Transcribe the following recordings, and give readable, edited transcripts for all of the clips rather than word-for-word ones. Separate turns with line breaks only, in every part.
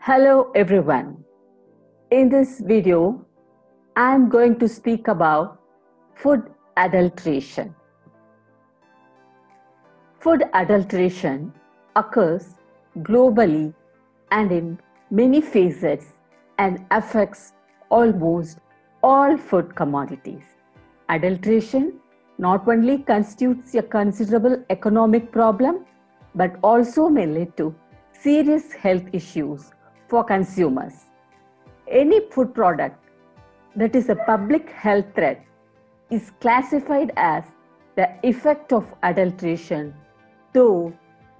Hello everyone. In this video, I am going to speak about food adulteration. Food adulteration occurs globally and in many phases and affects almost all food commodities. Adulteration not only constitutes a considerable economic problem but also may lead to serious health issues for consumers. Any food product that is a public health threat is classified as the effect of adulteration, though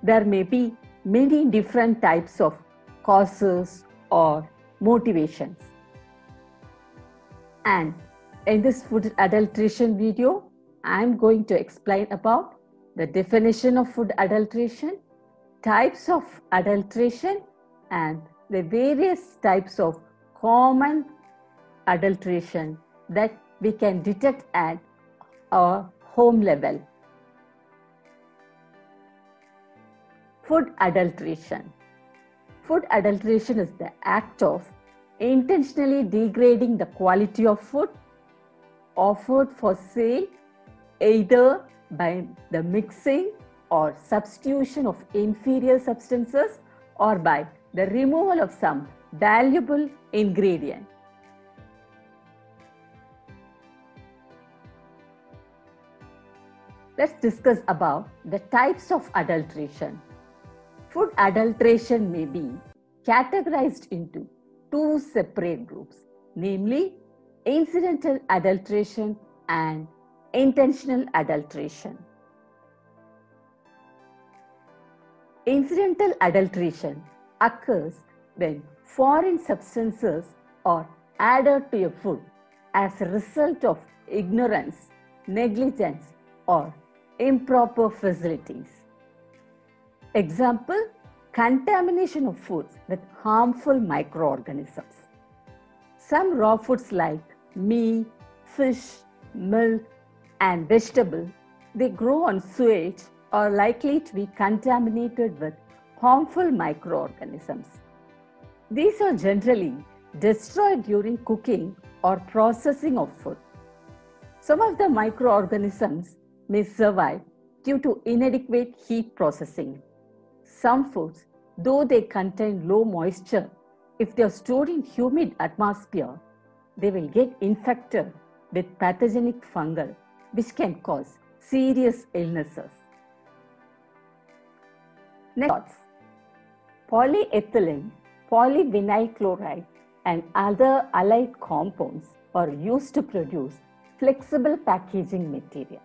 there may be many different types of causes or motivations. And in this food adulteration video, I am going to explain about the definition of food adulteration, types of adulteration, and the various types of common adulteration that we can detect at our home level. Food adulteration. Food adulteration is the act of intentionally degrading the quality of food offered for sale either by the mixing or substitution of inferior substances or by the removal of some valuable ingredient. Let's discuss about the types of adulteration. Food adulteration may be categorized into two separate groups, namely incidental adulteration and intentional adulteration. Incidental adulteration occurs when foreign substances are added to a food as a result of ignorance, negligence, or improper facilities. Example, contamination of foods with harmful microorganisms. Some raw foods like meat, fish, milk, and vegetable, they grow on sewage are likely to be contaminated with harmful microorganisms. These are generally destroyed during cooking or processing of food. Some of the microorganisms may survive due to inadequate heat processing. Some foods, though they contain low moisture, if they are stored in humid atmosphere, they will get infected with pathogenic fungi which can cause serious illnesses. Next, polyethylene, polyvinyl chloride, and other allied compounds are used to produce flexible packaging material.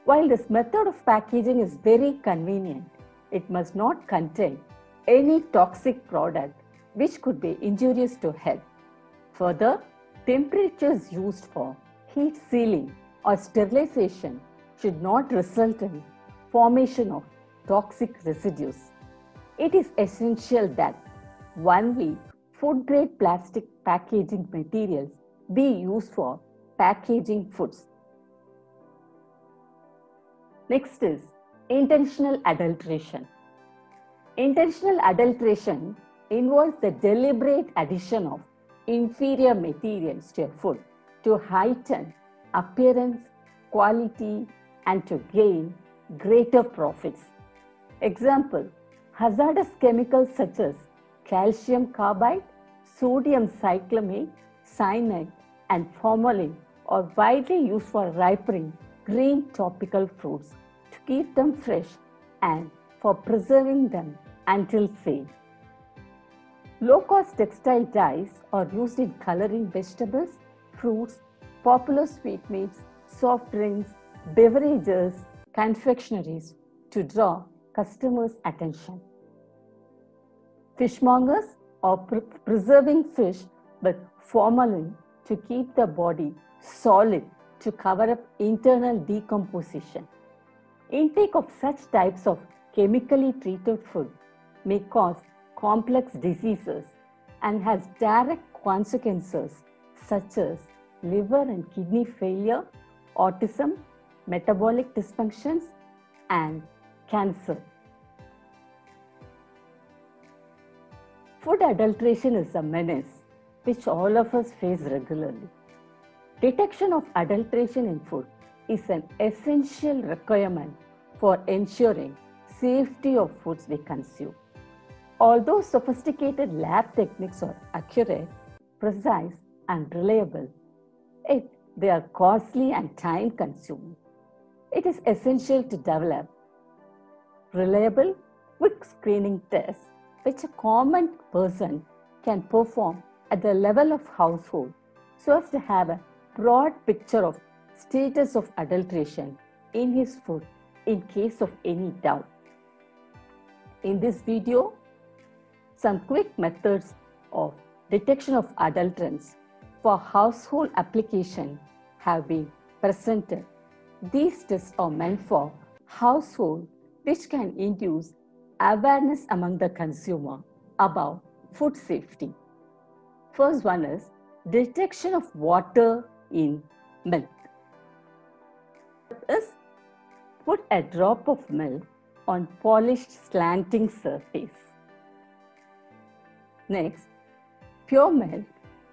While this method of packaging is very convenient, it must not contain any toxic product which could be injurious to health. Further, temperatures used for heat sealing or sterilization should not result in formation of toxic residues. It is essential that only food-grade plastic packaging materials be used for packaging foods. Next is intentional adulteration. Intentional adulteration involves the deliberate addition of inferior materials to a food to heighten appearance, quality, and to gain greater profits. Example, hazardous chemicals such as calcium carbide, sodium cyclamate, cyanide, and formalin are widely used for ripening green tropical fruits to keep them fresh and for preserving them until sale. Low-cost textile dyes are used in coloring vegetables, fruits, popular sweetmeats, soft drinks, beverages, confectionaries to draw customers' attention. Fishmongers are preserving fish with formalin to keep the body solid to cover up internal decomposition. Intake of such types of chemically treated food may cause complex diseases and has direct consequences such as liver and kidney failure, autism, metabolic dysfunctions, and cancer. Food adulteration is a menace which all of us face regularly. Detection of adulteration in food is an essential requirement for ensuring safety of foods we consume. Although sophisticated lab techniques are accurate, precise, and reliable, yet they are costly and time-consuming. It is essential to develop reliable, quick screening tests which a common person can perform at the level of household so as to have a broad picture of status of adulteration in his food in case of any doubt. In this video, some quick methods of detection of adulterants for household application have been presented. These tests are meant for household which can induce awareness among the consumer about food safety. First one is detection of water in milk. Is put a drop of milk on polished slanting surface. Next, pure milk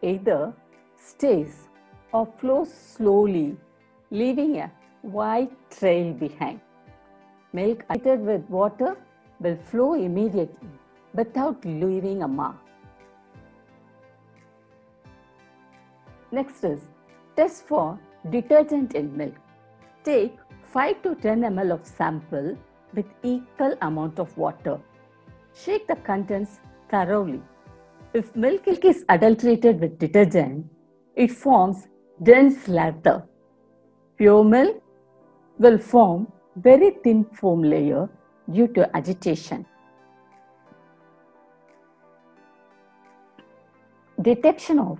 either stays or flows slowly, leaving a white trail behind. Milk treated with water will flow immediately without leaving a mark. Next is test for detergent in milk. Take 5 to 10 ml of sample with equal amount of water. Shake the contents thoroughly. If milk is adulterated with detergent, it forms dense lather. Pure milk will form very thin foam layer due to agitation. Detection of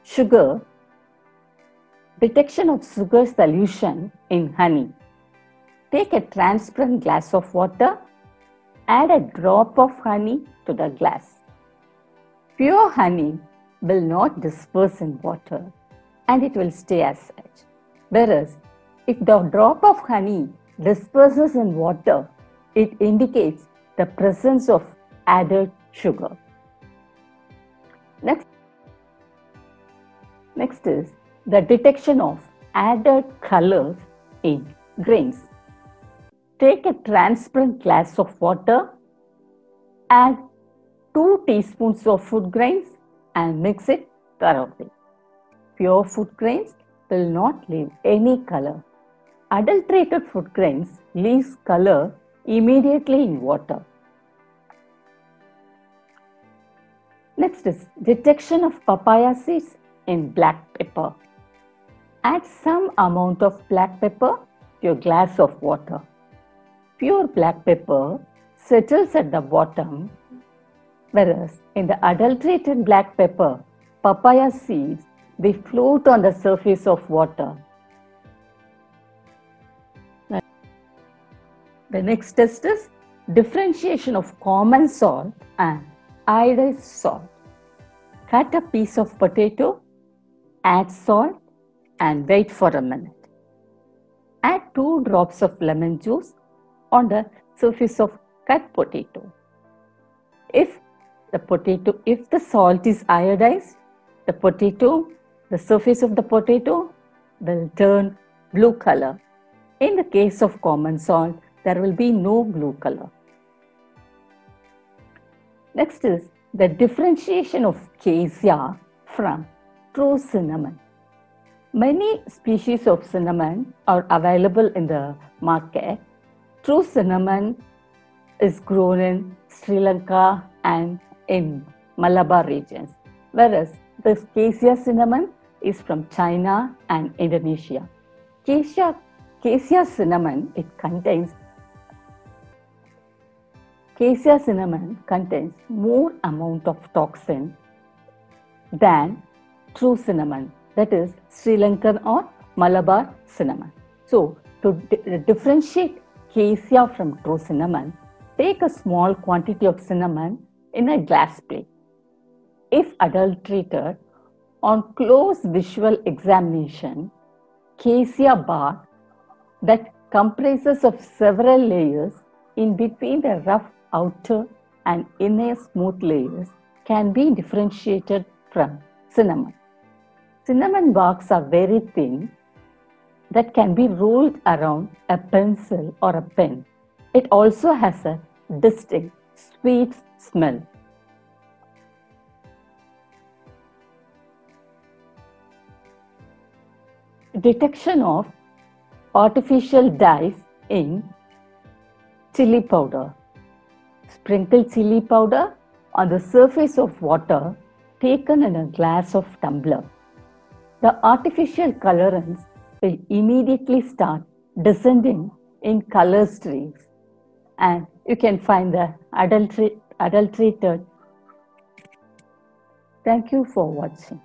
sugar solution in honey. Take a transparent glass of water, add a drop of honey to the glass. Pure honey will not disperse in water and it will stay as such. Whereas, if the drop of honey disperses in water, it indicates the presence of added sugar. Next is the detection of added colors in grains. Take a transparent glass of water, add 2 teaspoons of food grains and mix it thoroughly. Pure food grains will not leave any color. Adulterated food grains leaves color immediately in water. Next is detection of papaya seeds in black pepper. Add some amount of black pepper to a glass of water. Pure black pepper settles at the bottom, whereas in the adulterated black pepper, papaya seeds, they float on the surface of water. The next test is differentiation of common salt and iodized salt. Cut a piece of potato, add salt and wait for a minute. Add 2 drops of lemon juice on the surface of cut potato. If the salt is iodized, the surface of the potato will turn blue color. In the case of common salt, there will be no blue color. Next is the differentiation of cassia from true cinnamon. Many species of cinnamon are available in the market. True cinnamon is grown in Sri Lanka and in Malabar regions, whereas the cassia cinnamon is from China and Indonesia. Cassia cinnamon contains more amount of toxin than true cinnamon, that is Sri Lankan or Malabar cinnamon. So, to differentiate cassia from true cinnamon, take a small quantity of cinnamon in a glass plate. If adulterated, on close visual examination, cassia bark that comprises of several layers in between the rough outer and inner smooth layers can be differentiated from cinnamon. Cinnamon barks are very thin that can be rolled around a pencil or a pen. It also has a distinct sweet smell. Detection of artificial dyes in chili powder. Sprinkle chili powder on the surface of water taken in a glass of tumbler. The artificial colorants will immediately start descending in color streaks, and you can find the adulterated. Thank you for watching.